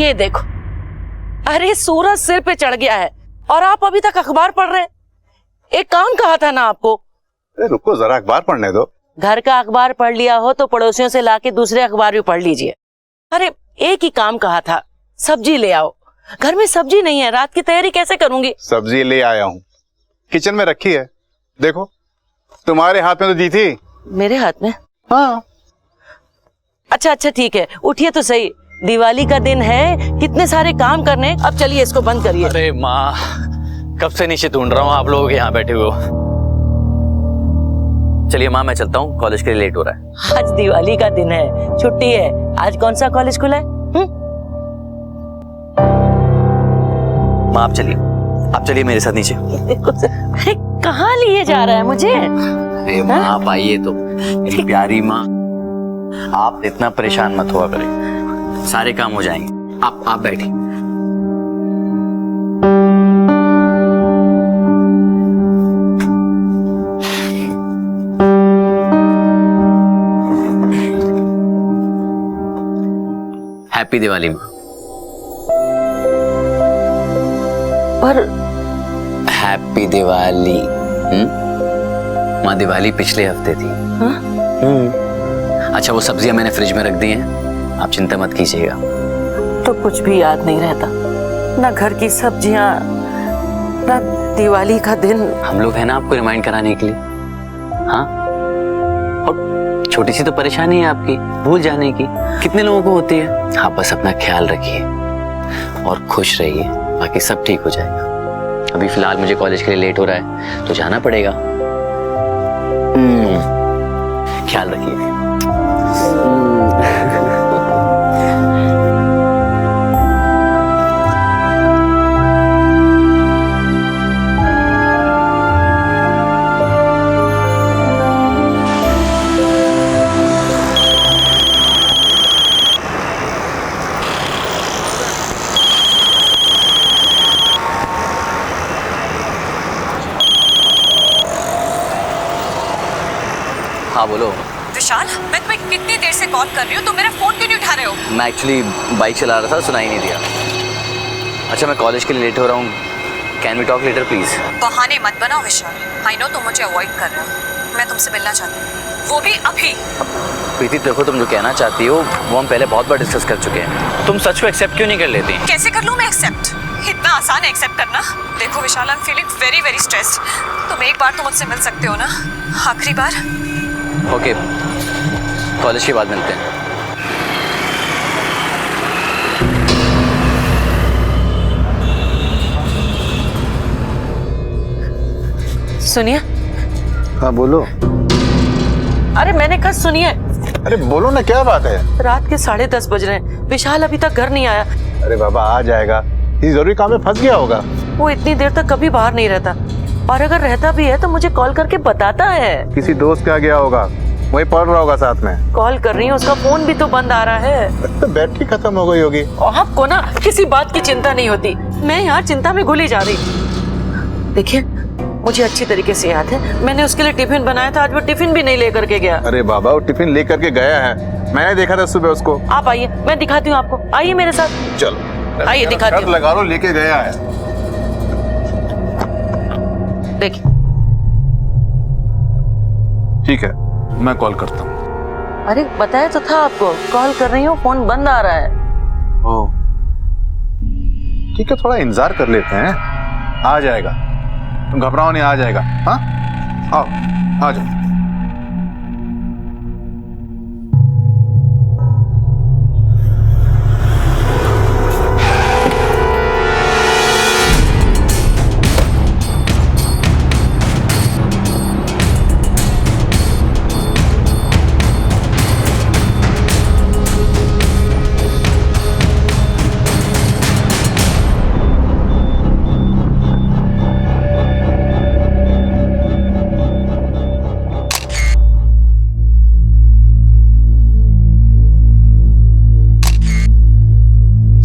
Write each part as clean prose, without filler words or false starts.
ये देखो, अरे सूरज सिर पे चढ़ गया है और आप अभी तक अखबार पढ़ रहे हैं। एक काम कहा था ना आपको। अरे रुको जरा, अखबार पढ़ने दो। घर का अखबार पढ़ लिया हो तो पड़ोसियों से लाके दूसरे अखबार भी पढ़ लीजिए। अरे एक ही काम कहा था, सब्जी ले आओ। घर में सब्जी नहीं है, रात की तैयारी कैसे करूंगी? सब्जी ले आया हूँ, किचन में रखी है। देखो, तुम्हारे हाथ में तो दी थी। मेरे हाथ में? हाँ। अच्छा अच्छा ठीक है, उठिए तो सही। दिवाली का दिन है, कितने सारे काम करने। अब चलिए इसको बंद करिए। अरे माँ, कब से नीचे ढूंढ रहा हूँ, आप लोग यहाँ बैठे हुए हो। चलिए माँ, मैं चलता हूँ, कॉलेज के लिए लेट हो रहा है। आज दिवाली का दिन है, छुट्टी है। आज कौन सा कॉलेज खुला है? माँ आप चलिए मेरे साथ नीचे। अरे कहाँ लिए जा रहा है मुझे? अरे माँ आप आइए तो, मेरी प्यारी माँ। आप इतना परेशान मत हुआ करें, सारे काम हो जाएंगे। आप बैठिए। हैप्पी दिवाली माँ। पर हैप्पी दिवाली। माँ दिवाली पिछले हफ्ते थी। अच्छा वो सब्जियां मैंने फ्रिज में रख दी हैं, आप चिंता मत कीजिएगा। तो कुछ भी याद नहीं रहता, ना घर की सब्जियां, ना दिवाली का दिन। हम लोग हैं ना आपको रिमाइंड कराने के लिए। हाँ, और छोटी सी तो परेशानी है आपकी, भूल जाने की, कितने लोगों को होती है। आप बस अपना ख्याल रखिए और खुश रहिए, बाकी सब ठीक हो जाएगा। अभी फिलहाल मुझे कॉलेज के लिए लेट हो रहा है तो जाना पड़ेगा। ख्याल रखिए। हाँ बोलो। विशाल, मैं तुम्हें कितनी देर से कॉल कर रही हूँ, तुम मेरा फोन क्यों नहीं उठा रहे हो? मैं एक्चुअली बाइक चला रहा था, सुनाई नहीं दिया। अच्छा मैं कॉलेज के लिए लेट हो रहा हूँ, can we talk later please? बहाने मत बनाओ विशाल, आई नो तुम मुझे अवॉइड कर रहे हो। मैं तुमसे मिलना चाहती हूँ, वो भी अभी। प्रीति देखो, तुम जो कहना चाहती हो वो हम पहले बहुत बार डिस्कस कर चुके हैं। तुम सच को एक्सेप्ट क्यों नहीं कर लेती? कैसे कर लूँ मैं एक्सेप्ट? इतना आसान है एक्सेप्ट करना? देखो Vishal, I am feeling very very stressed. तुम एक बार तो मुझसे मिल सकते हो ना, आखिरी बार। ओके, कॉलेज के बाद मिलते हैं। सुनिए। हाँ बोलो। अरे मैंने कहा सुनिए। अरे बोलो ना, क्या बात है? रात के 10:30 बज रहे हैं, विशाल अभी तक घर नहीं आया। अरे बाबा आ जाएगा, ये जरूरी काम में फंस गया होगा। वो इतनी देर तक कभी बाहर नहीं रहता, और अगर रहता भी है तो मुझे कॉल करके बताता है। किसी दोस्त के यहाँ गया होगा, वही पढ़ रहा होगा साथ में। कॉल कर रही हूँ, उसका फोन भी तो बंद आ रहा है। तो बैटरी खत्म हो गई होगी। आपको ना किसी बात की चिंता नहीं होती, मैं यहाँ चिंता में घुली जा रही। देखिए मुझे अच्छी तरीके से याद है, मैंने उसके लिए टिफिन बनाया था, आज वो टिफिन भी नहीं लेकर के गया। अरे बाबा वो टिफिन लेकर के गया है, मैंने देखा था सुबह उसको। आप आइए, मैं दिखाती हूँ आपको, आइए मेरे साथ। चलो आइए दिखाती हूँ। लगा लो, लेके गया है। देखिए। ठीक है, मैं कॉल करता हूँ। अरे बताया तो था आपको, कॉल कर रही हूँ, फोन बंद आ रहा है। ओह ठीक है, थोड़ा इंतजार कर लेते हैं, आ जाएगा। तुम घबराओ नहीं, आ जाएगा। हाँ आओ, आ जाओ।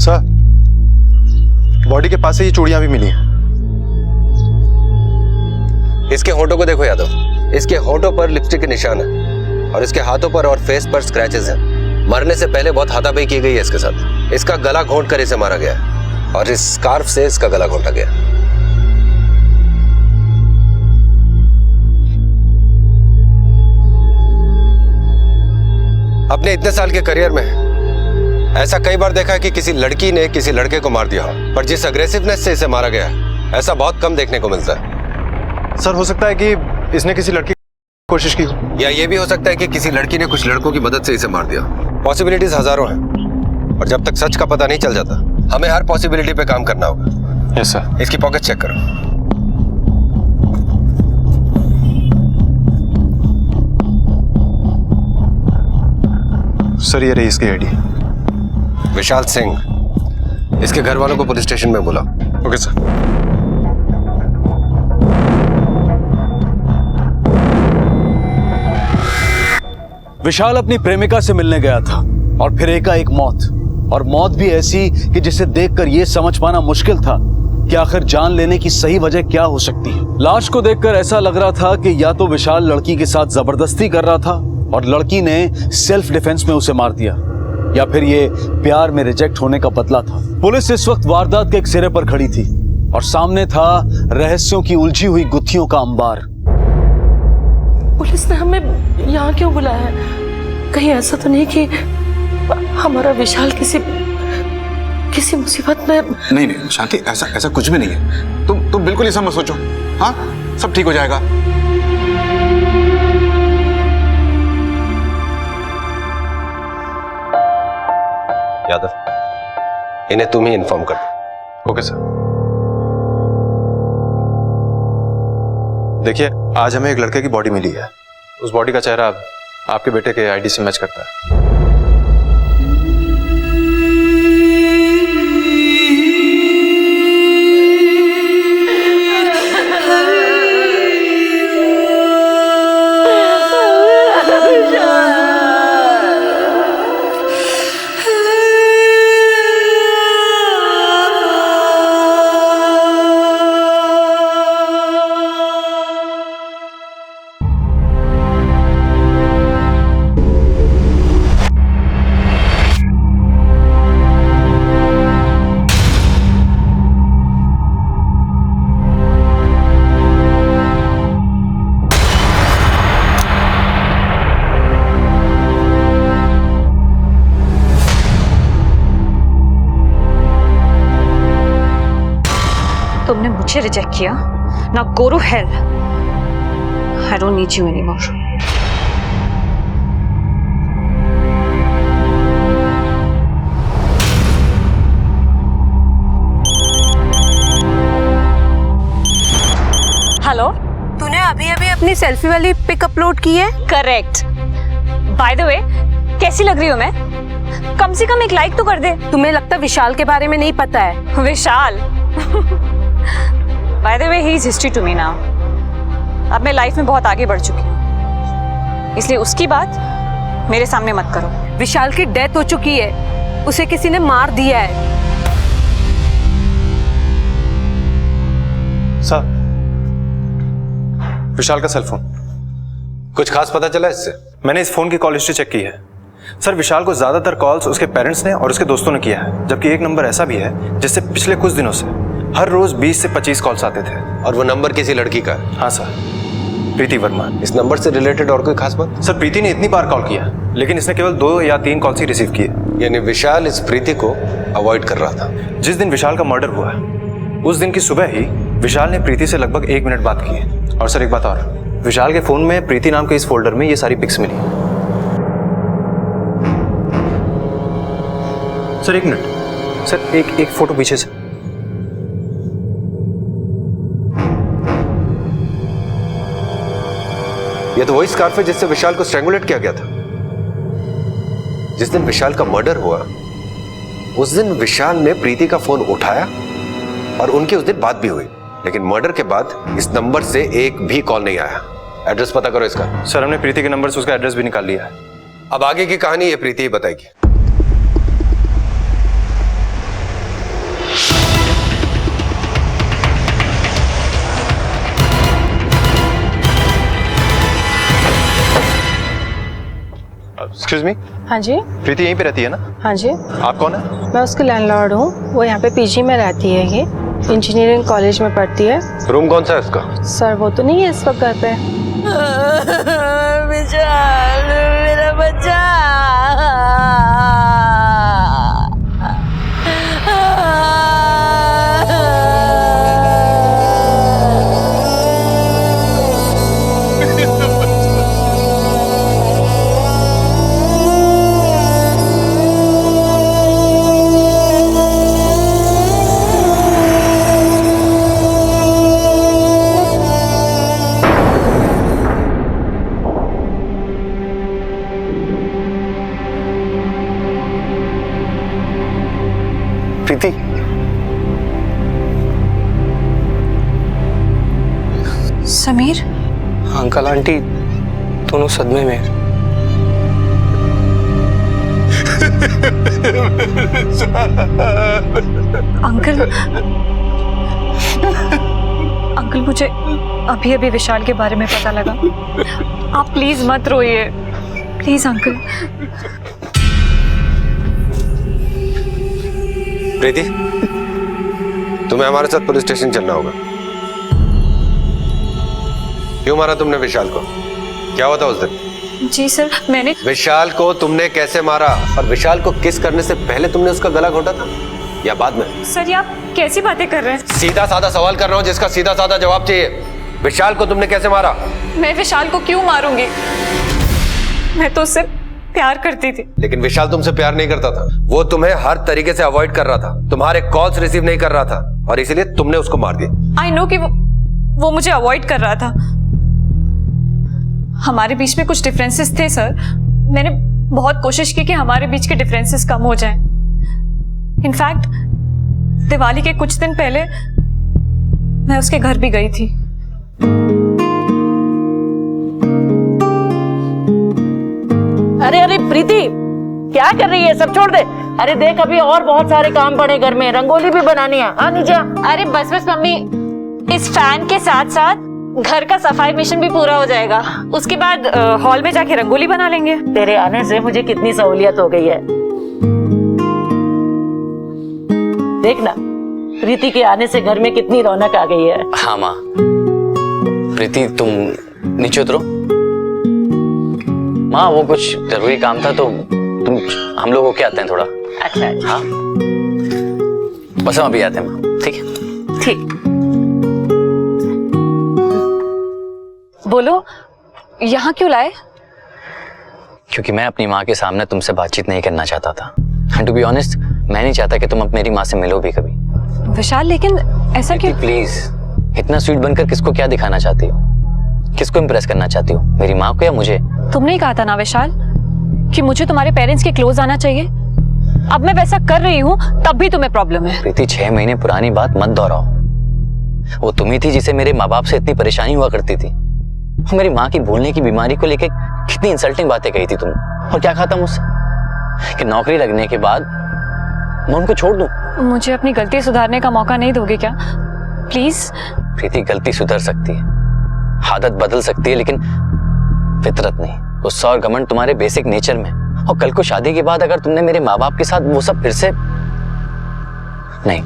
सर, बॉडी के पास से ये चूड़ियां भी मिली हैं। इसके होठों को देखो यादव, इसके होठों पर लिपस्टिक के निशान है और इसके हाथों पर और फेस पर स्क्रैचेस हैं। मरने से पहले बहुत हाथापाई की गई है इसके साथ। इसका गला घोंट कर इसे मारा गया और इस स्कार्फ से इसका गला घोंटा गया। अपने इतने साल के करियर में ऐसा कई बार देखा है कि किसी लड़की ने किसी लड़के को मार दिया हो, पर जिस अग्रेसिवनेस से इसे मारा गया है, ऐसा बहुत कम देखने को मिलता है। सर हो सकता है कि इसने किसी लड़की की कोशिश की हो, या ये भी हो सकता है कि किसी लड़की ने कुछ लड़कों की मदद से इसे मार दिया। पॉसिबिलिटीज हजारों हैं और जब तक सच का पता नहीं चल जाता हमें हर पॉसिबिलिटी पे काम करना होगा। Yes sir. इसकी पॉकेट चेक करो। सर ये रही इसकी आईडी। विशाल सिंह, इसके घर वालों को पुलिस स्टेशन में बुला। Okay sir. विशाल अपनी प्रेमिका से मिलने गया था और फिर एकाएक मौत, और मौत भी ऐसी कि जिसे देखकर यह समझ पाना मुश्किल था कि आखिर जान लेने की सही वजह क्या हो सकती है। लाश को देखकर ऐसा लग रहा था कि या तो विशाल लड़की के साथ जबरदस्ती कर रहा था और लड़की ने सेल्फ डिफेंस में उसे मार दिया, या फिर ये प्यार में रिजेक्ट होने का बदला था। पुलिस इस वक्त वारदात के एक सिरे पर खड़ी थी और सामने था रहस्यों की उलझी हुई गुत्थियों का अंबार। पुलिस ने हमें यहाँ क्यों बुलाया है? कहीं ऐसा तो नहीं कि हमारा विशाल किसी मुसीबत में? नहीं नहीं शांति, ऐसा कुछ भी नहीं है। तुम बिल्कुल ऐसा मत सोचो। हाँ, सब ठीक हो जाएगा। यादव, इन्हें तुम ही इन्फॉर्म कर दो। Okay sir. देखिए, आज हमें एक लड़के की बॉडी मिली है। उस बॉडी का चेहरा आपके बेटे के आईडी से मैच करता है। तुमने मुझे रिजेक्ट किया ना, go to hell. I don't need you anymore. Hello, तूने अभी अभी अपनी सेल्फी वाली पिक अपलोड की है? करेक्ट। बाय द वे, कैसी लग रही हूँ मैं? कम से कम एक लाइक तो कर दे। तुम्हें लगता विशाल के बारे में नहीं पता है? Vishal by the way, he is history to me now. अब मैं लाइफ में बहुत आगे बढ़ चुकी हूँ, इसलिए उसकी बात मेरे सामने मत करो। विशाल की डेथ हो चुकी है, उसे किसी ने मार दिया है। सर, विशाल का सेल फोन। कुछ खास पता चला इससे? मैंने इस फोन की कॉल हिस्ट्री चेक की है सर। विशाल को ज्यादातर कॉल्स उसके पेरेंट्स ने और उसके दोस्तों ने किया है, जबकि एक नंबर ऐसा भी है जिससे पिछले कुछ दिनों से हर रोज 20 से 25 कॉल्स आते थे। और वो नंबर किसी लड़की का है? हाँ सर, प्रीति वर्मा। इस नंबर से रिलेटेड और कोई खास बात? सर, प्रीति ने इतनी बार कॉल किया लेकिन इसने केवल 2 या 3 कॉल्स ही रिसीव किए। यानी विशाल इस प्रीति को अवॉइड कर रहा था। जिस दिन विशाल का मर्डर हुआ उस दिन की सुबह ही विशाल ने प्रीति से लगभग 1 मिनट बात की है। और सर एक बात और, विशाल के फोन में प्रीति नाम के इस फोल्डर में ये सारी पिक्स मिली। सर 1 मिनट सर, एक फोटो पीछे से। ये तो वही स्कार्फ है जिससे विशाल को स्ट्रैंगुलेट किया गया था। जिस दिन विशाल का मर्डर हुआ उस दिन विशाल ने प्रीति का फोन उठाया और उनकी उस दिन बात भी हुई, लेकिन मर्डर के बाद इस नंबर से एक भी कॉल नहीं आया। एड्रेस पता करो इसका। सर, हमने प्रीति के नंबर से उसका एड्रेस भी निकाल लिया है। अब आगे की कहानी ये प्रीति ही बताएगी। एक्सक्यूज मी, हाँ जी। प्रीति यहीं पे रहती है ना? हाँ जी, आप कौन है? मैं उसकी लैंडलॉर्ड हूँ। वो यहाँ पे पीजी में रहती है। ये इंजीनियरिंग कॉलेज में पढ़ती है। रूम कौन सा है उसका? सर वो तो नहीं है इस वक्त घर पे। विशाल, मेरा बच्चा। प्रीति, समीर, अंकल आंटी दोनों सदमे में। अंकल अंकल मुझे अभी अभी विशाल के बारे में पता लगा। आप प्लीज मत रोइए, प्लीज अंकल। प्रीति, तुम्हें हमारे साथ पुलिस स्टेशन चलना होगा। क्यों मारा तुमने विशाल को? क्या हुआ था उस दिन? जी सर, मैंने विशाल को तुमने कैसे मारा? और विशाल को किस करने से पहले तुमने उसका गला घोटा था या बाद में? सर ये आप कैसी बातें कर रहे हैं? सीधा साधा सवाल कर रहा हूं जिसका सीधा साधा जवाब चाहिए। विशाल को तुमने कैसे मारा? मैं विशाल को क्यों मारूंगी? मैं तो उससे प्यार करती थी। लेकिन विशाल तुमसे प्यार नहीं करता था। वो तुम्हें हर तरीके से अवॉइड कर रहा था, तुम्हारे कॉल्स रिसीव नहीं कर रहा था और इसीलिए तुमने उसको मार दिया। आई नो कि वो मुझे अवॉइड कर रहा था। हमारे बीच में कुछ डिफरेंसेस थे सर। मैंने बहुत कोशिश की कि हमारे बीच के डिफरेंसेस कम हो जाएं। इनफैक्ट दिवाली के कुछ दिन पहले मैं उसके घर भी गई थी। अरे अरे प्रीति, क्या कर रही है? सब छोड़ दे। अरे देख, अभी और बहुत सारे काम पड़े घर में, रंगोली भी बनानी है। हाँ नीचे। अरे बस बस मम्मी, इस फैन के साथ साथ घर का सफाई मिशन भी पूरा हो जाएगा। उसके बाद हॉल में जाके रंगोली बना लेंगे। तेरे आने से मुझे कितनी सहूलियत हो गई है। देखना, प्रीति के आने से घर में कितनी रौनक आ गई है। हाँ माँ। प्रीति तुम नीचे उतरो। माँ वो कुछ जरूरी काम था तो तुम हम लोग होके आते हैं थोड़ा। अच्छा हाँ बस हम अभी आते हैं माँ। ठीक है? ठीक। बोलो, यहाँ क्यों लाए? क्योंकि मैं अपनी माँ के सामने तुमसे बातचीत नहीं करना चाहता था। एंड टू बी ऑनेस्ट, मैं नहीं चाहता कि तुम अब मेरी माँ से मिलो भी कभी। विशाल लेकिन ऐसा क्यों? प्लीज, इतना स्वीट बनकर किसको क्या दिखाना चाहती हो? किसको इम्प्रेस करना चाहती हो, मेरी माँ को या मुझे? तुमने ही कहा था ना विशाल कि मुझे तुम्हारे पेरेंट्स के क्लोज आना चाहिए। अब मैं वैसा कर रही हूँ तब भी तुम्हें प्रॉब्लम है। प्रीति 6 महीने पुरानी बात मत दोहराओ। वो तुम ही थी जिसे मेरे माँ बाप से इतनी परेशानी हुआ करती थी। मेरी माँ की भूलने की बीमारी को लेकर कितनी इंसल्टिंग बातें कही थी तुमने। और क्या कहा था मुझसे कि नौकरी लगने के बाद मैं उनको छोड़ दूं। मुझे अपनी गलती सुधारने का मौका नहीं दोगे क्या? प्लीज। प्रीति गलती सुधर सकती है, आदत बदल सकती है, लेकिन फितरत नहीं। गुस्सा और घमंड तुम्हारे बेसिक नेचर में। और कल को शादी के बाद अगर तुमने मेरे माँ बाप के साथ वो सब फिर से नहीं,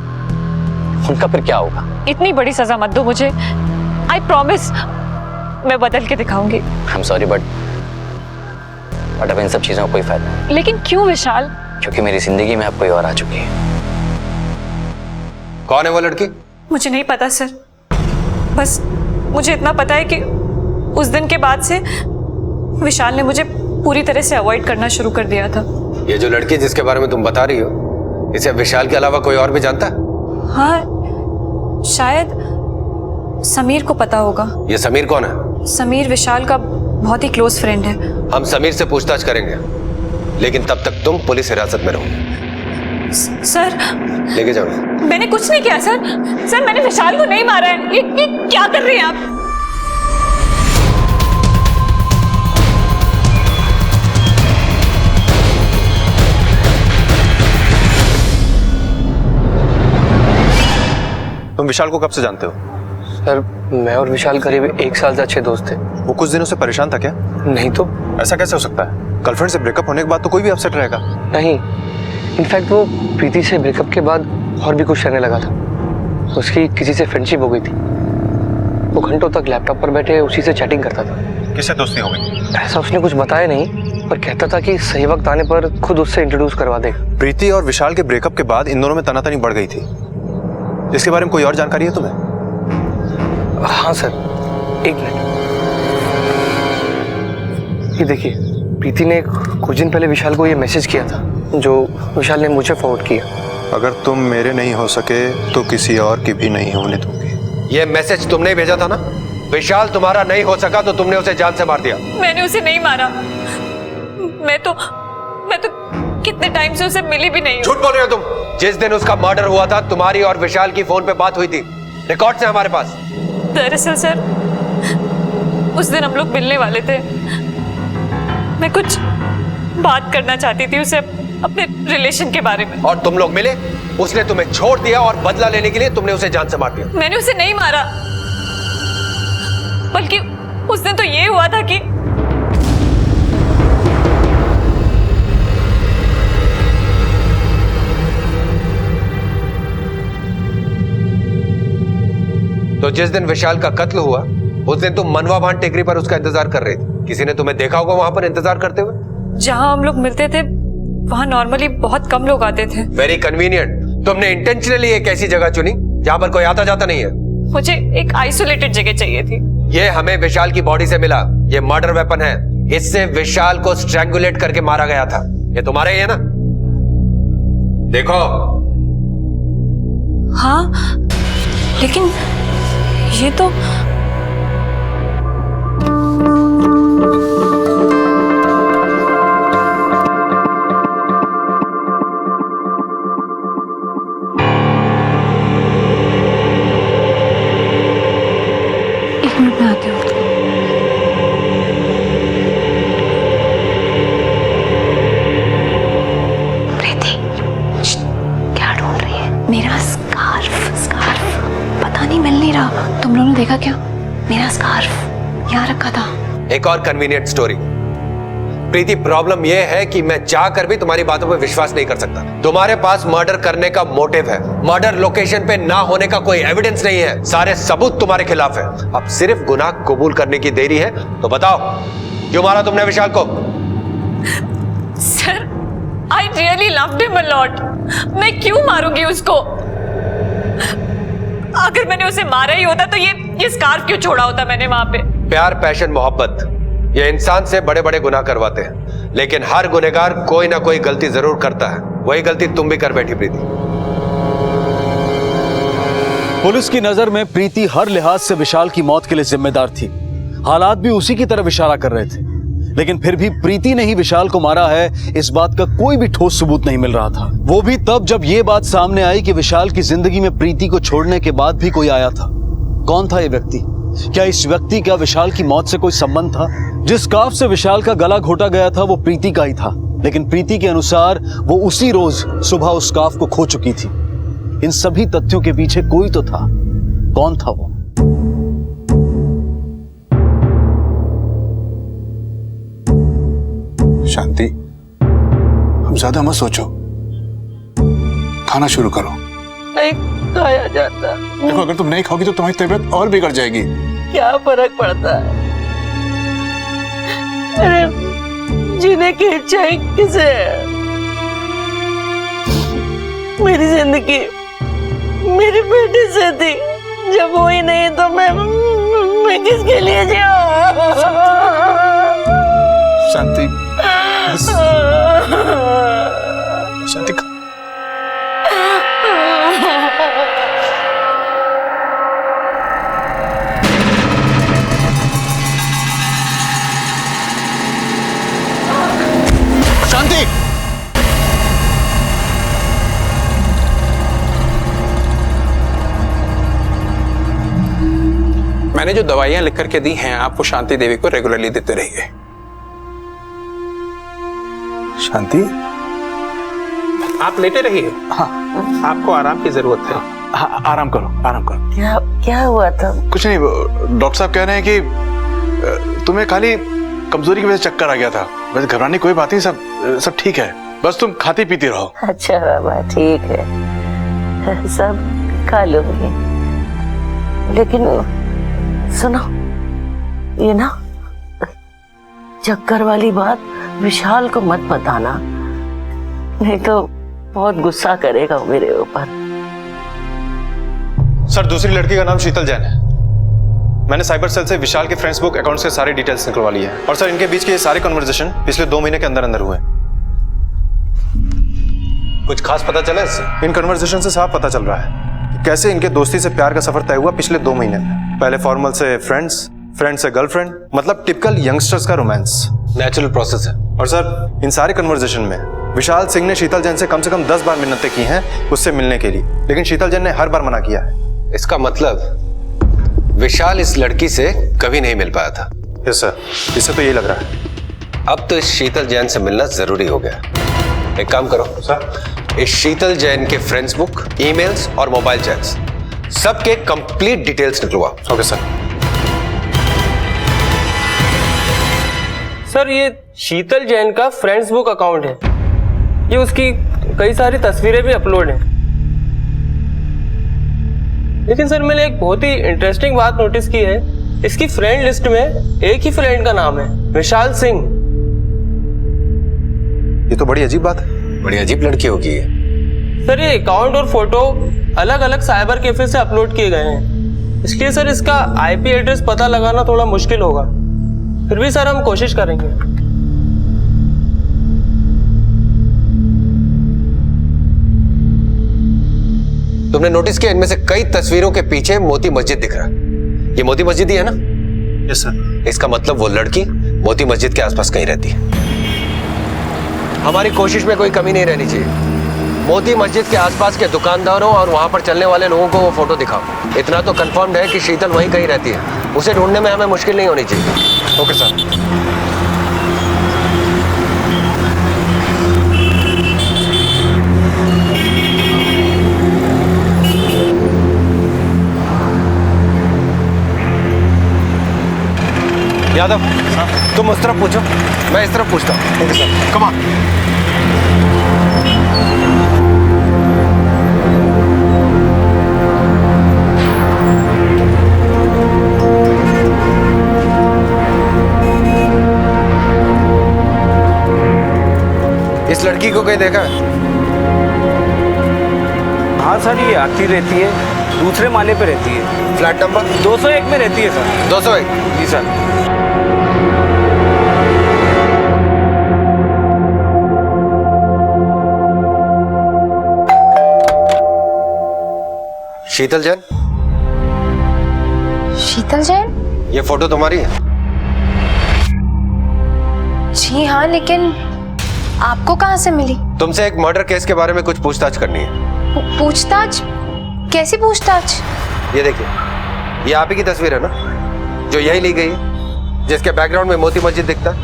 उनका फिर क्या होगा? इतनी बड़ी सजा मत दो मुझे। आई प्रॉमिस मैं बदल के दिखाऊंगी। आई एम सॉरी बट अब इन सब चीजों का कोई फायदा नहीं। लेकिन क्यों विशाल? क्योंकि मेरी जिंदगी में अब कोई और आ चुकी है। कौन है वो लड़की? मुझे नहीं पता सर, बस मुझे इतना पता है कि उस दिन के बाद से विशाल ने मुझे पूरी तरह से अवॉइड करना शुरू कर दिया था। ये जो लड़की जिसके बारे में तुम बता रही हो, इसे विशाल के अलावा कोई और भी जानता है? हाँ, शायद समीर को पता होगा। ये समीर कौन है? समीर विशाल का बहुत ही क्लोज फ्रेंड है। हम समीर से पूछताछ करेंगे, लेकिन तब तक तुम पुलिस हिरासत में रहो। सर लेके जाओ। मैंने कुछ नहीं किया सर। सर मैंने विशाल को नहीं मारा है। ये क्या कर रहे हैं आप? तुम विशाल को कब से जानते हो? सर मैं और विशाल करीब 1 साल से अच्छे दोस्त थे। वो कुछ दिनों से परेशान था क्या? नहीं तो ऐसा कैसे हो सकता है? गर्लफ्रेंड से ब्रेकअप होने के बाद तो कोई भी अपसेट रहेगा। नहीं, इनफैक्ट वो प्रीति से ब्रेकअप के बाद और भी कुछ करने लगा था। उसकी किसी से फ्रेंडशिप हो गई थी। वो घंटों तक लैपटॉप पर बैठे उसी से चैटिंग करता था। किससे दोस्ती हो गई? ऐसा उसने कुछ बताया नहीं, पर कहता था कि सही वक्त आने पर खुद उससे इंट्रोड्यूस करवा देगा। प्रीति और विशाल के ब्रेकअप के बाद इन दोनों में तनातनी बढ़ गई थी। इसके बारे में कोई और जानकारी है तुम्हें? हाँ सर, 1 मिनट। ये देखिए, प्रीति ने कुछ दिन पहले विशाल को ये मैसेज किया था जो विशाल ने मुझे फॉरवर्ड किया। अगर तुम मेरे नहीं हो सके तो किसी और की भी नहीं होने दूंगी। ये मैसेज तुमने भेजा था ना? विशाल तुम्हारा नहीं हो सका तो तुमने उसे जान से मार दिया। मैंने उसे नहीं मारा। मैं तो कितने टाइम से उसे मिली भी नहीं हूँ। झूठ बोल रहे हो तुम। जिस दिन उसका मर्डर हुआ था तुम्हारी और विशाल की फोन पे बात हुई थी, रिकॉर्ड्स हैं हमारे पास। दरअसल सर, उस दिन हम लोग मिलने वाले थे। मैं कुछ बात करना चाहती थी उसे अपने रिलेशन के बारे में। और तुम लोग मिले, उसने तुम्हें छोड़ दिया और बदला लेने के लिए तुमने उसे जान से मार दिया। मैंने उसे नहीं मारा, बल्कि उस दिन तो ये हुआ था कि तो जिस दिन विशाल का कत्ल हुआ उस दिन तुम मनवा भान टेकरी पर उसका इंतजार कर रहे थे। किसी ने तुम्हें देखा होगा वहां पर इंतजार करते हुए? जहां हम लोग मिलते थे वहां नॉर्मली बहुत कम लोग आते थे। Very convenient. तुमने इंटेंशनली एक ऐसी जगह चुनी जहां पर कोई आता जाता नहीं है। मुझे एक आइसोलेटेड जगह चाहिए थी। ये हमें विशाल की बॉडी से मिला। ये मर्डर वेपन है। इससे विशाल को स्ट्रैंगुलेट करके मारा गया था। ये तुम्हारा ही है ना? देखो। हाँ, लेकिन ये तो एक मिनट में आती हूँ। प्रीति, क्या ढूंढ रही है? मेरा स्कार्फ पता नहीं मिल नहीं रहा। तुम लोगों ने देखा क्या? मेरा स्कार्फ यहाँ रखा था। एक और कन्वीनियंट स्टोरी। प्रीति, प्रॉब्लम यह है कि मैं चाहकर भी तुम्हारी बातों पर विश्वास नहीं कर सकता। तुम्हारे पास मर्डर करने का मोटिव है। मर्डर लोकेशन पे ना होने का कोई एविडेंस नहीं है। सारे सबूत तुम्हारे खिलाफ है। अब सिर्फ गुनाह कबूल करने की देरी है। तो बताओ, क्यों मारा तुमने विशाल को? Sir, I really loved him a lot. मैं क्यों मारूंगी उसको? अगर मैंने उसे मारा ही होता तो ये स्कार्फ क्यों छोड़ा होता मैंने वहां पे? प्यार, पैशन, मोहब्बत ये इंसान से बड़े बड़े गुनाह करवाते हैं, लेकिन हर गुनहगार कोई ना कोई गलती जरूर करता है। वही गलती तुम भी कर बैठी प्रीति। पुलिस की नजर में प्रीति हर लिहाज से विशाल की मौत के लिए जिम्मेदार थी। हालात भी उसी की तरफ इशारा कर रहे थे, लेकिन फिर भी प्रीति ने ही विशाल को मारा है, इस बात का कोई भी ठोस सबूत नहीं मिल रहा था। वो भी तब जब ये बात सामने आई कि विशाल की जिंदगी में प्रीति को छोड़ने के बाद भी कोई आया था। कौन था ये व्यक्ति? क्या इस व्यक्ति का विशाल की मौत से कोई संबंध था? जिस स्कार्फ से विशाल का गला घोटा गया था वो प्रीति का ही था, लेकिन प्रीति के अनुसार वो उसी रोज सुबह उस स्कार्फ को खो चुकी थी। इन सभी तथ्यों के पीछे कोई तो था। कौन था वो? शांति, अब ज्यादा मत सोचो, खाना शुरू करो। नहीं खाया जाता। देखो, अगर तुम नहीं खाओगी तो तुम्हारी तबीयत और बिगड़ जाएगी। क्या फर्क पड़ता है? अरे जीने की इच्छा ही किसे है? मेरी जिंदगी मेरे बेटे से थी। जब वो ही नहीं तो मैं किसके लिए जिऊं? शांति, शांति खा। शांति, मैंने जो दवाइयां लिख करके दी हैं आपको शांति देवी को रेगुलरली देते रहिए। शांति, आप लेटे रहिए। हाँ, आपको आराम की जरूरत है। हाँ, आराम करो, आराम करो। क्या हुआ था? कुछ नहीं, डॉक्टर साहब कह रहे हैं कि तुम्हें खाली कमजोरी की वजह से चक्कर आ गया था। वैसे घबराने की कोई बात नहीं, सब ठीक है, बस तुम खाती पीती रहो। अच्छा बाबा ठीक है, सब खा लूंगी। लेकिन सुनो, ये ना चक्कर वाली बात विशाल को मत बताना, नहीं तो बहुत गुस्सा करेगा मेरे ऊपर। सर दूसरी लड़की का नाम शीतल जैन है। मैंने साइबर सेल से विशाल के फ्रेंड्स बुक अकाउंट्स के सारे डिटेल्स निकलवा लिए हैं। और सर इनके बीच के ये सारे कन्वर्सेशन पिछले 2 महीने के अंदर अंदर हुए। कुछ खास पता चला इससे? इन कन्वर्सेशन से साफ पता चल रहा है कि कैसे इनके दोस्ती से प्यार का सफर तय हुआ पिछले 2 महीने में। पहले फॉर्मल से फ्रेंड्स, फ्रेंड से गर्लफ्रेंड, मतलब टिपिकल यंगस्टर्स का रोमांस। नेचुरल प्रोसेस है। और सर इन सारे कन्वर्सेशन में विशाल सिंह ने शीतल जैन से कम 10 बार मिन्नतें की हैं उससे मिलने के लिए, लेकिन शीतल जैन ने हर बार मना किया है। इसका मतलब विशाल इस लड़की से कभी नहीं मिल पाया था। यस सर, इससे तो यही लग रहा है। अब तो इस शीतल जैन से मिलना जरूरी हो गया। एक काम करो सर, इस शीतल जैन के फ्रेंड्स बुक, ईमेल्स और मोबाइल चैट्स सबके कंप्लीट डिटेल्स निकलवाओ। Okay sir. सर ये शीतल जैन का फ्रेंड्स बुक अकाउंट है, ये उसकी कई सारी तस्वीरें भी अपलोड हैं। लेकिन सर मैंने एक बहुत ही इंटरेस्टिंग बात नोटिस की है, इसकी फ्रेंड लिस्ट में एक ही फ्रेंड का नाम है, विशाल सिंह। ये तो बड़ी अजीब बात है। बड़ी अजीब लड़की होगी ये। सर ये अकाउंट और फोटो अलग अलग साइबर कैफे से अपलोड किए गए हैं, इसलिए सर इसका आईपी एड्रेस पता लगाना थोड़ा मुश्किल होगा। फिर भी सर हम कोशिश करेंगे। तुमने नोटिस किया इनमें से कई तस्वीरों के पीछे मोती मस्जिद दिख रहा है। ये मोती मस्जिद ही है ना? Yes sir. इसका मतलब वो लड़की मोती मस्जिद के आसपास कहीं रहती है। हमारी कोशिश में कोई कमी नहीं रहनी चाहिए। मोती मस्जिद के आसपास के दुकानदारों और वहां पर चलने वाले लोगों को वो फोटो दिखाओ। इतना तो कंफर्म्ड है कि शीतल वहीं कहीं रहती है, उसे ढूंढने में हमें मुश्किल नहीं होनी चाहिए। Okay sir. यादव तुम उस तरफ पूछो, मैं इस तरफ पूछता हूँ। Okay sir, come on. इस लड़की को कहीं देखा है? हाँ सर ये आती रहती है, दूसरे माले पे रहती है। फ्लैट नंबर 201 में रहती है सर। 201? जी सर। शीतल जैन? शीतल जैन? ये फोटो तुम्हारी है? जी हाँ, लेकिन आपको कहाँ से मिली? तुमसे एक मर्डर केस के बारे में कुछ पूछताछ करनी है। पूछताछ? कैसी पूछताछ? ये देखिए, ये आप ही की तस्वीर है ना, जो यही ली गई है, जिसके बैकग्राउंड में मोती मस्जिद दिखता है?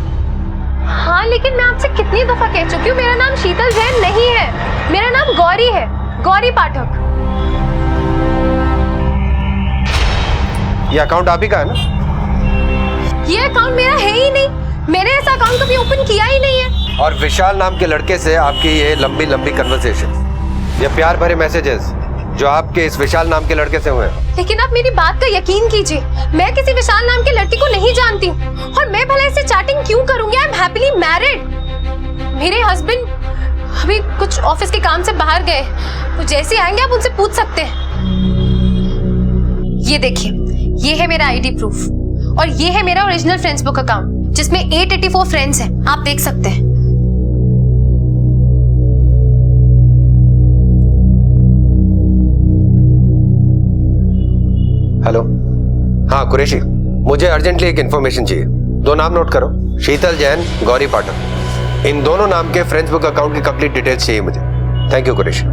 हाँ, लेकिन मैं आपसे कितनी दफा कह चुकी हूँ मेरा नाम शीतल जैन नहीं है, मेरा नाम गौरी है, गौरी पाठक। ये अकाउंट आप ही का है ना? ये अकाउंट मेरा है ही नहीं, मैंने ऐसा अकाउंट कभी ओपन किया ही नहीं है। और विशाल नाम के लड़के से आपकी ये लंबी लंबी कन्वर्सेशन, ये प्यार भरे मैसेजेस जो आपके इस विशाल नाम के लड़के से हुए हैं। लेकिन आप मेरी बात का यकीन कीजिए, मैं किसी विशाल नाम के लड़के को नहीं जानती हूँ, और मैं भला इससे चैटिंग क्यों करूंगी? I am happily married. मेरे हस्बैंड अभी कुछ ऑफिस के काम से बाहर गए, तो जैसे आएंगे आप उनसे पूछ सकते हैं। ये देखिए, ये है मेरा आईडी प्रूफ, और ये है मेरा ओरिजिनल फ्रेंड्स बुक अकाउंट जिसमें 884 फ्रेंड्स हैं, आप देख सकते हैं। हेलो, हाँ कुरैशी, मुझे अर्जेंटली एक इंफॉर्मेशन चाहिए। 2 नाम नोट करो, शीतल जैन, गौरी पाठक। इन दोनों नाम के फ्रेंड्स बुक अकाउंट की कंप्लीट डिटेल्स चाहिए मुझे। Thank you Qureshi.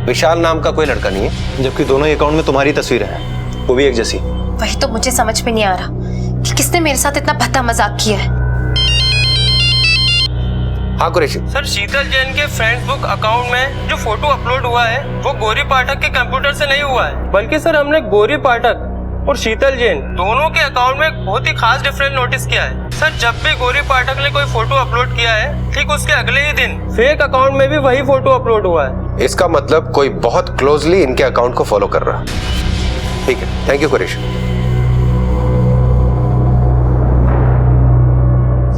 विशाल नाम का कोई लड़का नहीं है, जबकि दोनों ही अकाउंट में तुम्हारी तस्वीर है, वो भी एक जैसी। वही तो मुझे समझ में नहीं आ रहा कि किसने मेरे साथ इतना भद्दा मजाक किया है। हाँ कुरैशी। सर शीतल जैन के फेसबुक अकाउंट में जो फोटो अपलोड हुआ है वो गौरी पाठक के कंप्यूटर से नहीं हुआ है, बल्कि सर हमने गौरी पाठक और शीतल जैन दोनों के अकाउंट में बहुत ही खास डिफरेंस नोटिस किया है। सर जब भी गौरी पाठक ने कोई फोटो अपलोड किया है, ठीक उसके अगले ही दिन फेक अकाउंट में भी वही फोटो अपलोड हुआ है। इसका मतलब कोई बहुत क्लोजली इनके अकाउंट को फॉलो कर रहा है। ठीक है, थैंक यू कुरैशी।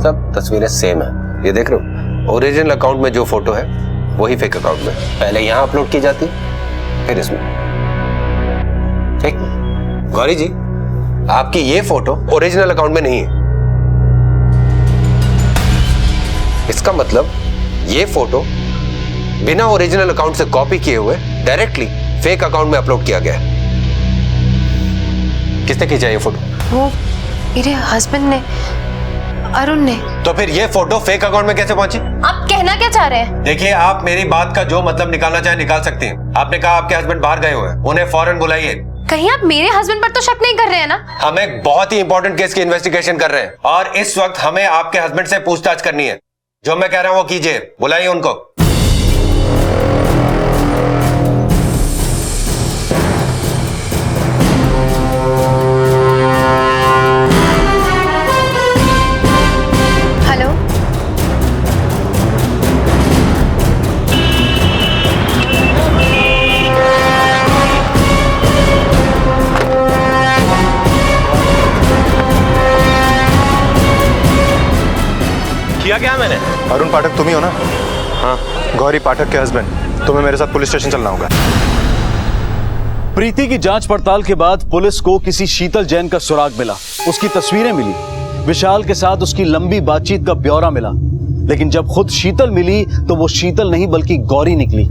सब तस्वीरें सेम है, ये देख रहे हो। ओरिजिनल अकाउंट में जो फोटो है वही फेक अकाउंट में पहले यहां अपलोड की जाती, फिर इसमें। ठीक, गौरी जी आपकी ये फोटो ओरिजिनल अकाउंट में नहीं है। इसका मतलब ये फोटो बिना ओरिजिनल अकाउंट से कॉपी किए हुए डायरेक्टली फेक अकाउंट में अपलोड किया गया है। किसने खींचा ये फोटो? वो मेरे हस्बैंड ने, अरुण ने। तो फिर ये फोटो फेक अकाउंट में कैसे पहुंची? आप कहना क्या चाह रहे हैं? देखिए, आप मेरी बात का जो मतलब निकालना चाहे निकाल सकती हैं। आपने कहा आपके हस्बैंड बाहर गए हुए हैं, उन्हें फौरन बुलाइए। कहीं आप मेरे हस्बैंड पर तो शक नहीं कर रहे हैं ना? हम एक बहुत ही इंपॉर्टेंट केस की इन्वेस्टिगेशन कर रहे हैं और इस वक्त हमें आपके हस्बैंड से पूछताछ करनी है। जो मैं कह रहा हूं वो कीजिए, बुलाइए उनको। हेलो, किया क्या मैंने? अरुण पाठक तुम ही हो ना? हाँ, गौरी पाठक के हस्बैंड। तुम्हें मेरे साथ पुलिस स्टेशन चलना होगा। प्रीति की जांच पड़ताल के बाद पुलिस को किसी शीतल जैन का सुराग मिला, उसकी तस्वीरें मिली, विशाल के साथ उसकी लंबी बातचीत का ब्यौरा मिला। लेकिन जब खुद शीतल मिली तो वो शीतल नहीं बल्कि गौरी निकली।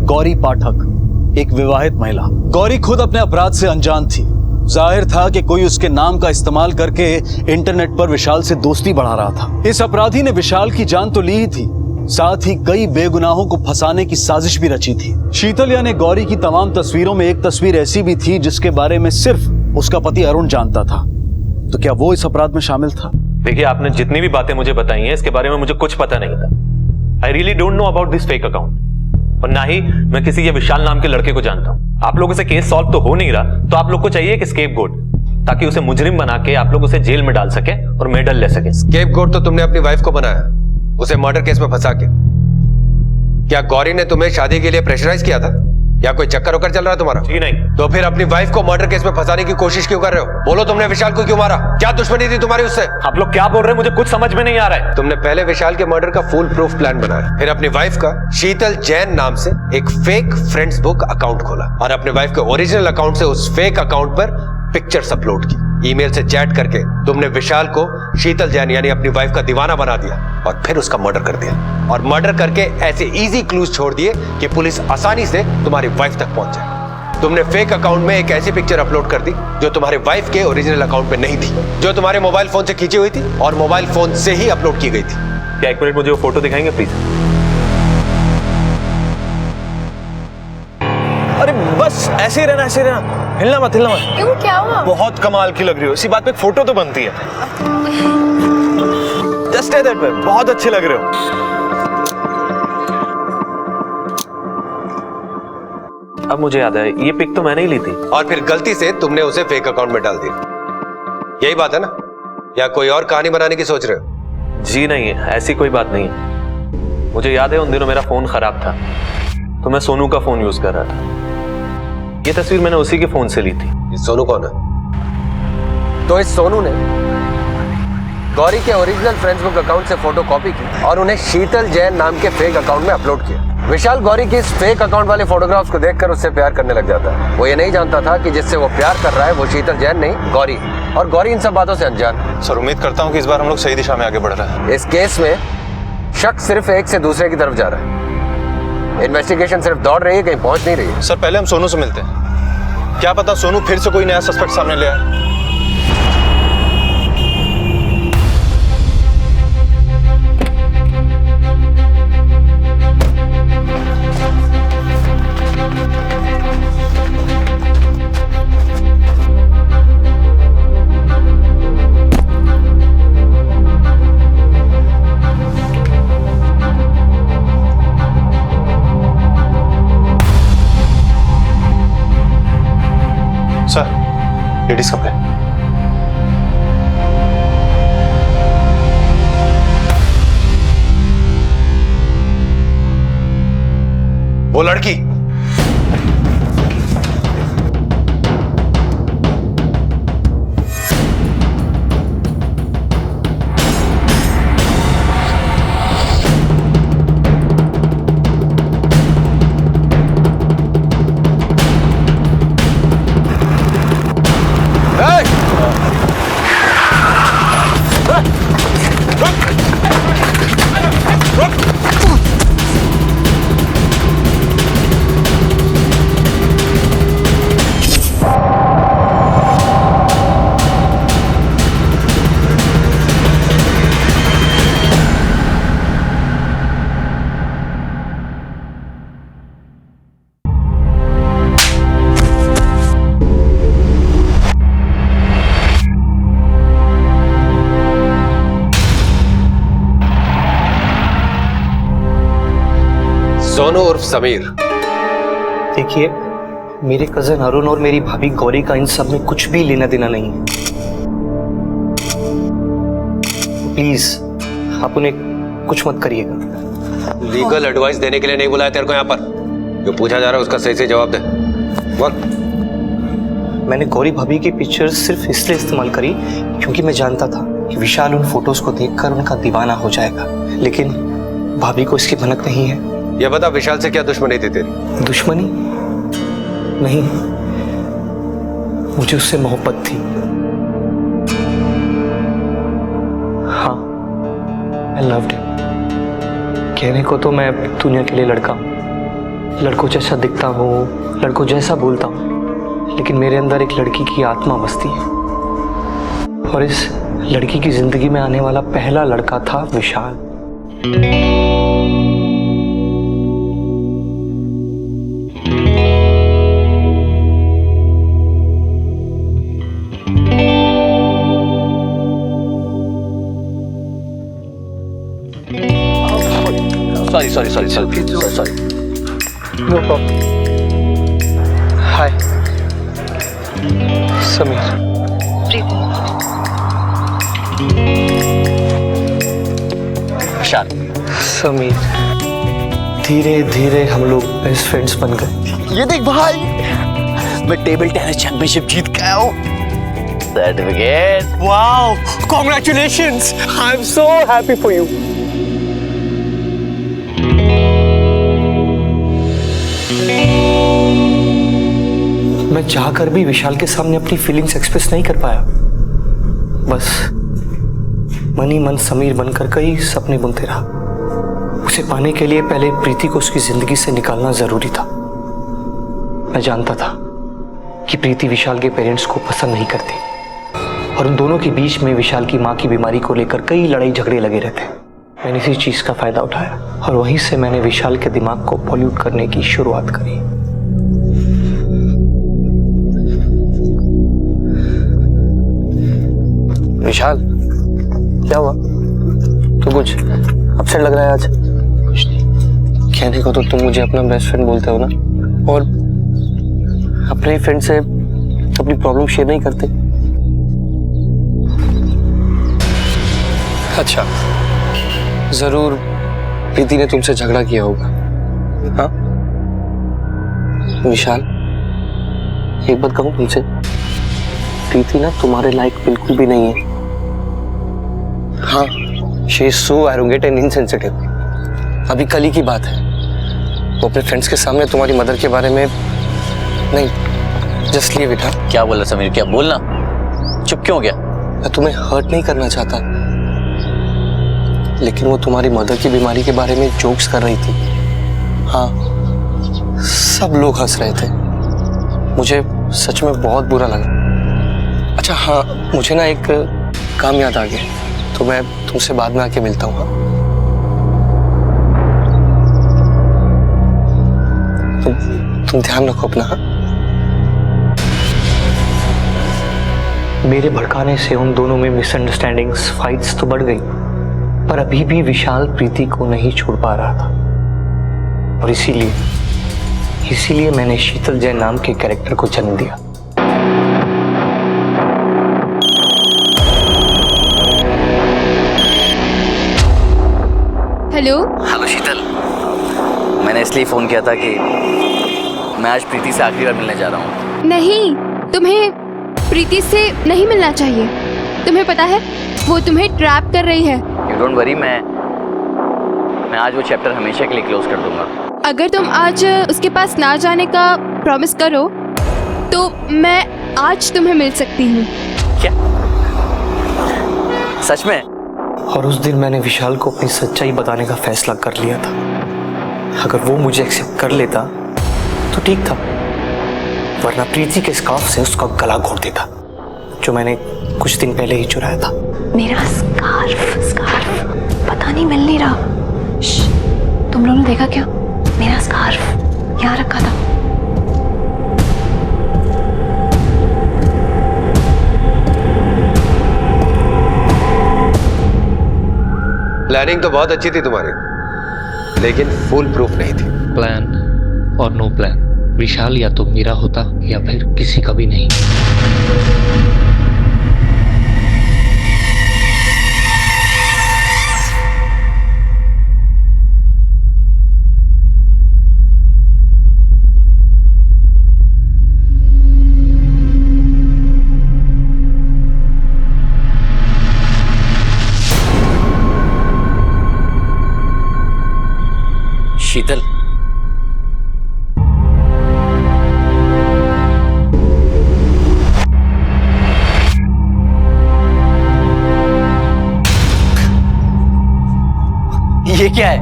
गौरी पाठक, एक विवाहित महिला। गौरी खुद अपने अपराध से अनजान थी। जाहिर था कि कोई उसके नाम का इस्तेमाल करके इंटरनेट पर विशाल से दोस्ती बढ़ा रहा था। इस अपराधी ने विशाल की जान तो ली ही थी, साथ ही कई बेगुनाहों को फंसाने की साजिश भी रची थी। शीतल यानी गौरी की तमाम तस्वीरों में एक तस्वीर ऐसी भी थी जिसके बारे में सिर्फ उसका पति अरुण जानता था। तो क्या वो इस अपराध में शामिल था? देखिए, आपने जितनी भी बातें मुझे बताई हैं इसके बारे में मुझे कुछ पता नहीं था। I really don't know about this fake account, और ना ही मैं किसी ये विशाल नाम के लड़के को जानता हूँ। आप लोगों से केस सॉल्व तो हो नहीं रहा, तो आप लोग को चाहिए एक स्केपगोट, ताकि उसे मुजरिम बना के आप लोग उसे जेल में डाल सके और मेडल ले सके। स्केपगोट तो तुमने अपनी वाइफ को बनाया, उसे मर्डर केस में फंसा के। क्या गौरी ने तुम्हें शादी के लिए प्रेशराइज किया था या कोई चक्कर वक्कर चल रहा है तुम्हारा? जी नहीं। तो फिर अपनी वाइफ को मर्डर केस में फंसाने की कोशिश क्यों कर रहे हो? बोलो, तुमने विशाल को क्यों मारा? क्या दुश्मनी थी तुम्हारी उससे? आप लोग क्या बोल रहे हैं, मुझे कुछ समझ में नहीं आ रहा है। तुमने पहले विशाल के मर्डर का फुल प्रूफ प्लान बनाया, फिर अपनी वाइफ का शीतल जैन नाम से एक फेक फ्रेंड्स बुक अकाउंट खोला और अपने वाइफ के ओरिजिनल अकाउंट से उस फेक अकाउंट पर पिक्चर्स अपलोड की। ईमेल से चैट करके तुमने विशाल को शीतल जैन यानी अपनी वाइफ का दीवाना बना दिया और फिर उसका मर्डर कर दिया। और मर्डर करके ऐसे इजी क्लूज छोड़ दिए कि पुलिस आसानी से तुम्हारी वाइफ तक पहुंच जाए। तुमने फेक अकाउंट में एक ऐसी पिक्चर अपलोड कर दी जो तुम्हारे वाइफ के ओरिजिनल अकाउंट में नहीं थी, जो तुम्हारे मोबाइल फोन से खींची हुई थी और मोबाइल फोन से ही अपलोड की गई थी। क्या एक मिनट मुझे वो फोटो दिखाएंगे प्लीज? अरे बस ऐसे ही रहना, ऐसे ही रहना, हिलना मत, हिलना मत। क्यों, क्या हुआ? बहुत कमाल की लग रही हो। इसी बात पे एक फोटो तो बनती है। जस्ट स्टे दैट वे, बहुत अच्छे लग रहे हो। अब मुझे याद है, ये पिक तो मैंने ही ली थी। और फिर गलती से तुमने उसे फेक अकाउंट में डाल दिया। यही बात है ना? या कोई और कहानी बनाने की सोच रहे हो? जी नहीं, ऐसी कोई बात नहीं है। मुझे याद है उन दिनों मेरा फोन खराब था, तो मैं सोनू का फोन यूज कर रहा था। ये तस्वीर मैंने उसी के फोन से ली थी। ये सोनू कौन है? तो इस सोनू ने गौरी के ओरिजिनल फेसबुक अकाउंट से फोटो कॉपी की और उन्हें शीतल जैन नाम के फेक अकाउंट में अपलोड किया। विशाल गौरी की इस फेक अकाउंट वाले फोटोग्राफ्स को देखकर उससे प्यार करने लग जाता है। वो ये नहीं जानता था कि जिससे वो प्यार कर रहा है वो शीतल जैन नहीं, गौरी, और गौरी इन सब बातों से अनजान। सर, उम्मीद करता हूँ कि इस बार हम लोग सही दिशा में आगे बढ़ रहे हैं। इस केस में शक सिर्फ एक से दूसरे की तरफ जा रहा है। इन्वेस्टिगेशन सिर्फ दौड़ रही है, कहीं पहुंच नहीं रही है। सर, पहले हम सोनू से मिलते हैं। क्या पता सोनू फिर से कोई नया सस्पेक्ट सामने ले आए। लड़की। सोनू उर्फ समीर। देखिए, मेरे कजन अरुण और मेरी भाभी गौरी का इन सब में कुछ भी लेना देना नहीं है। प्लीज आप उन्हें कुछ मत करिएगा। लीगल एडवाइस देने के लिए नहीं बुलाया तेरे को यहाँ पर। जो पूछा जा रहा है उसका सही से जवाब दे। बोल। मैंने गौरी भाभी की पिक्चर्स सिर्फ इसलिए इस्तेमाल करी क्योंकि मैं जानता था कि विशाल उन फोटोज को देखकर उनका दीवाना हो जाएगा, लेकिन भाभी को इसकी भनक नहीं है। ये बता, विशाल से क्या दुश्मनी थी तेरी? दुश्मनी नहीं, मुझे उससे मोहब्बत थी। हाँ, आई लव्ड हिम। कहने को तो मैं दुनिया के लिए लड़का हूँ, लड़कों जैसा दिखता हूँ, लड़कों जैसा बोलता हूँ, लेकिन मेरे अंदर एक लड़की की आत्मा बसती है, और इस लड़की की जिंदगी में आने वाला पहला लड़का था विशाल। Sorry. No problem. Hi. Sameer. विशाल। समीर, धीरे धीरे हम लोग बेस्ट फ्रेंड्स बन गए। ये देख भाई, मैं टेबल टेनिस चैंपियनशिप जीत के आया हूँ। Certificate. Wow, congratulations, I am so happy for you. मैं चाहकर भी विशाल के सामने अपनी फीलिंग्स एक्सप्रेस नहीं कर पाया। बस मन ही मन समीर बनकर कई सपने बुनते रहा। उसे पाने के लिए पहले प्रीति को उसकी जिंदगी से निकालना जरूरी था। मैं जानता था कि प्रीति विशाल के पेरेंट्स को पसंद नहीं करती, और उन दोनों के बीच में विशाल की माँ की बीमारी को लेकर कई लड़ाई झगड़े लगे रहते। मैंने इसी चीज का फायदा उठाया, और वहीं से मैंने विशाल के दिमाग को पॉल्यूट करने की शुरुआत करी। विशाल, क्या हुआ? तो कुछ अपसेट लग रहा है आज। कुछ नहीं। कहने को तो तुम मुझे अपना बेस्ट फ्रेंड बोलते हो ना, और अपने फ्रेंड से अपनी प्रॉब्लम शेयर नहीं करते। अच्छा, जरूर प्रीति ने तुमसे झगड़ा किया होगा। हाँ विशाल, एक बात कहूँ तुमसे, प्रीति ना तुम्हारे लायक बिल्कुल भी नहीं है। हाँ, she is so arrogant and insensitive. अभी कल ही की बात है, वो अपने फ्रेंड्स के सामने तुम्हारी मदर के बारे में नहीं, जस्ट लीव इट। क्या बोला समीर? क्या बोलना? चुप क्यों हो गया? मैं तुम्हें हर्ट नहीं करना चाहता, लेकिन वो तुम्हारी मदर की बीमारी के बारे में जोक्स कर रही थी। हाँ, सब लोग हंस रहे थे। मुझे सच में बहुत बुरा लगा। अच्छा हाँ, मुझे ना एक काम याद आ गया, तो मैं तुमसे बाद में आके मिलता हूँ। तुम ध्यान रखो अपना। हाँ, मेरे भड़काने से उन दोनों में मिसअंडरस्टैंडिंग्स, फाइट्स तो बढ़ गई, पर अभी भी विशाल प्रीति को नहीं छोड़ पा रहा था, और इसीलिए मैंने शीतल जैन नाम के कैरेक्टर को जन्म दिया। हेलो शीतल, मैंने इसलिए फ़ोन किया था कि मैं आज प्रीति से आखिरी बार मिलने जा रहा हूँ। नहीं, तुम्हें प्रीति से नहीं मिलना चाहिए। तुम्हें पता है वो तुम्हें ट्रैप कर रही है। यू डोंट वरी, मैं आज वो चैप्टर हमेशा के लिए क्लोज कर दूंगा। अगर तुम आज उसके पास ना जाने का प्रॉमिस करो तो मैं आज तुम्हें मिल सकती हूँ। क्या? सच में? और उस दिन मैंने विशाल को अपनी सच्चाई बताने का फैसला कर लिया था। अगर वो मुझे एक्सेप्ट कर लेता तो ठीक था, वरना प्रीति के स्कार्फ से उसका गला घोट देता, जो मैंने कुछ दिन पहले ही चुराया था। मेरा स्कार्फ पता नहीं मिल नहीं रहा। तुम लोगों ने देखा क्या? मेरा स्कार्फ यहाँ रखा था। प्लानिंग तो बहुत अच्छी थी तुम्हारी, लेकिन फुल प्रूफ नहीं थी। प्लान और नो प्लान, विशाल या तो मेरा होता या फिर किसी का भी नहीं। शीतल, ये क्या है?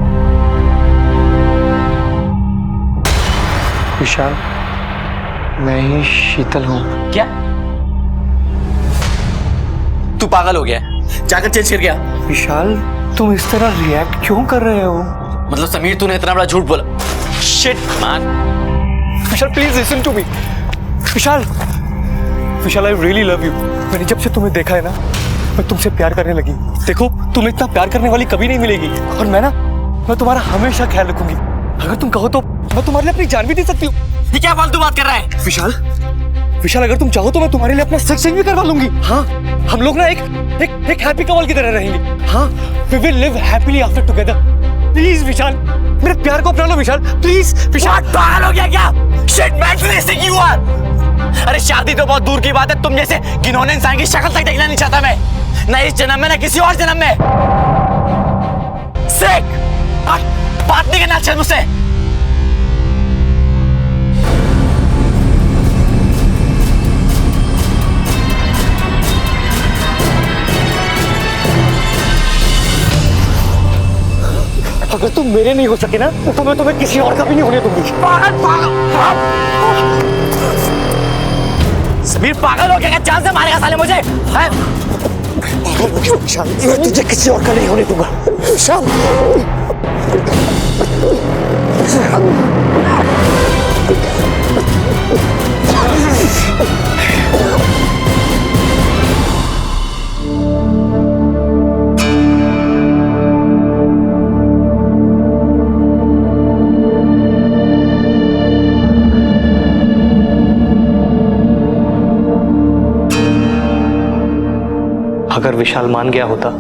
विशाल, मैं ही शीतल हूँ। क्या? तू पागल हो गया? जाकर चेंज कर गया? विशाल, तुम इस तरह रिएक्ट क्यों कर रहे हो? मतलब समीर, तूने इतना बड़ा झूठ बोला? Shit man. Vishal, please listen to me. Vishal, I really love you. मैंने जब से तुम्हें देखा है ना, मैं तुमसे प्यार करने लगी। देखो, तुम इतना प्यार करने वाली कभी नहीं मिलेगी, और मैं तुम्हारा हमेशा ख्याल रखूंगी। अगर तुम कहो तो मैं तुम्हारे लिए अपनी जान भी दे सकती हूँ। ये क्या फालतू बात कर रहा है? विशाल, अगर तुम चाहो तो मैं तुम्हारे लिए अपना सेक्स भी करवा लूंगी। हाँ, हम लोग ना एक हैप्पी कपल की तरह रहेंगे। हाँ, we will live happily after together. Please Vishal, मेरे प्यार को अपना लो विशाल, प्लीज। विशाल, पागल हो गया क्या? शिट मैन, फिर यू आर। अरे शादी तो बहुत दूर की बात है, तुम जैसे घिनौने इंसान की शक्ल तक देखना नहीं चाहता मैं, ना इस जन्म में ना किसी और जन्म में। सिक, बात नहीं करना अच्छा मुझसे। अगर तुम मेरे नहीं हो सके ना, तो मैं तुम्हें किसी और का भी नहीं होने दूंगी। समीर, पागल हो गया? जान से मारेगा साले मुझे? विशाल, मैं तुझे किसी और का नहीं होने दूंगा। विशाल, अगर विशाल मान गया होता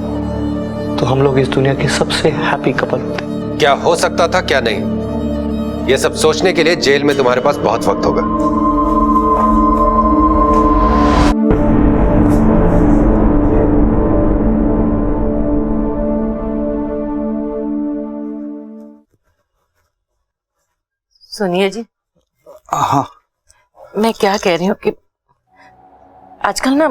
तो हम लोग इस दुनिया के सबसे हैप्पी कपल होते। क्या हो सकता था, क्या नहीं, ये सब सोचने के लिए जेल में तुम्हारे पास बहुत वक्त होगा। सुनिए जी। हाँ, मैं क्या कह रही हूँ कि आजकल ना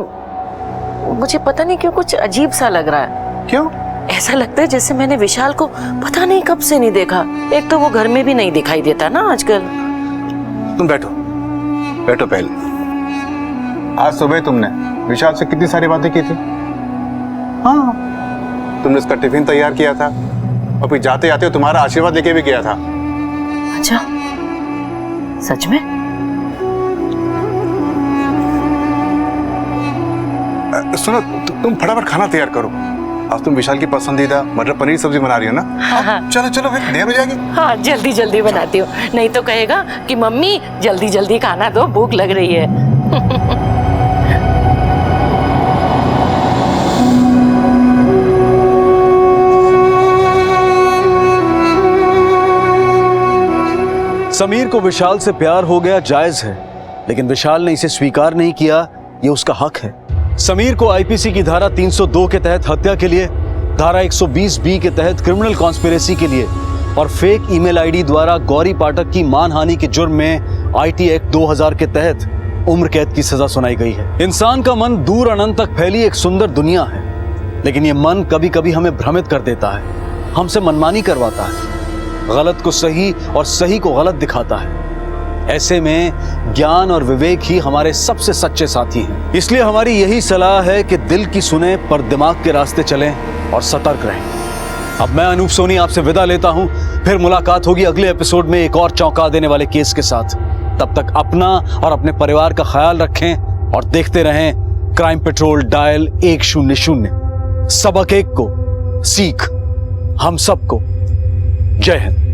मुझे पता नहीं क्यों कुछ अजीब सा लग रहा है। क्यों? ऐसा लगता है जैसे मैंने विशाल को पता नहीं कब से नहीं देखा। एक तो वो घर में भी नहीं दिखाई देता ना आजकल। तुम बैठो पहले। आज सुबह तुमने विशाल से कितनी सारी बातें की थी। हाँ, तुमने उसका टिफिन तैयार किया था, और फिर जाते जाते तुम्हारा आशीर्वाद लेके भी गया था। अच्छा, सच में? सुनो, तुम फटाफट खाना तैयार करो। आज तुम विशाल की पसंदीदा मटर पनीर सब्जी बना रही हो ना? हाँ। चलो फिर देर हो जाएगी। हाँ, जल्दी जल्दी बनाती हूँ, नहीं तो कहेगा कि मम्मी जल्दी जल्दी खाना दो, भूख लग रही है। समीर को विशाल से प्यार हो गया जायज है, लेकिन विशाल ने इसे स्वीकार नहीं किया, ये उसका हक है। समीर को आईपीसी की धारा 302 के तहत हत्या के लिए, धारा 120B के तहत क्रिमिनल कॉन्स्पिरेसी के लिए और फेक ईमेल आईडी द्वारा गौरी पाठक की मानहानि के जुर्म में आईटी एक्ट 2000 के तहत उम्र कैद की सजा सुनाई गई है। इंसान का मन दूर अनंत तक फैली एक सुंदर दुनिया है, लेकिन ये मन कभी कभी हमें भ्रमित कर देता है, हमसे मनमानी करवाता है, गलत को सही और सही को गलत दिखाता है। ऐसे में ज्ञान और विवेक ही हमारे सबसे सच्चे साथी हैं। इसलिए हमारी यही सलाह है कि दिल की सुने पर दिमाग के रास्ते चलें और सतर्क रहें। अब मैं अनूप सोनी आपसे विदा लेता हूं, फिर मुलाकात होगी अगले एपिसोड में एक और चौंका देने वाले केस के साथ। तब तक अपना और अपने परिवार का ख्याल रखें और देखते रहें क्राइम पेट्रोल डायल 100। सबक एक को सीख हम सबको। जय हिंद।